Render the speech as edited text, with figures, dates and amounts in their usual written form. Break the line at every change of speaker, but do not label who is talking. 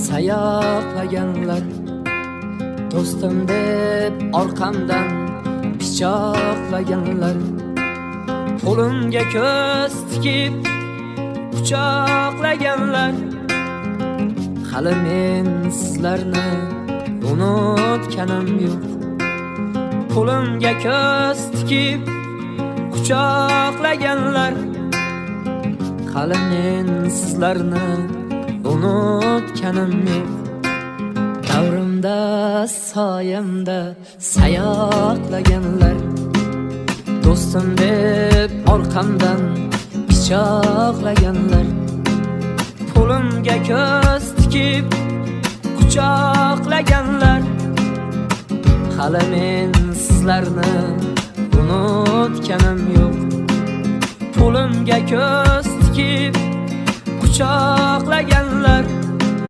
sayoqlaganlar, do'stim deb orqamdan pichoqlaganlar, qo'limga ko'z tikib quchoqlaganlar. Hali men sizlarni unutganim yo'q. Qo'limga ko'z tikib quchoqlaganlar, hali men sizlarni unutganim yo'q. Davrimda soyamda sayoqlaganlar, do'stim deb orqamdan pichoqlaganlar, qo'limga ko'z tikib quchoqlaganlar, hali men sizlarni unutganim yo'q. Qo'limga ko'z tikib quchoqlaganlar,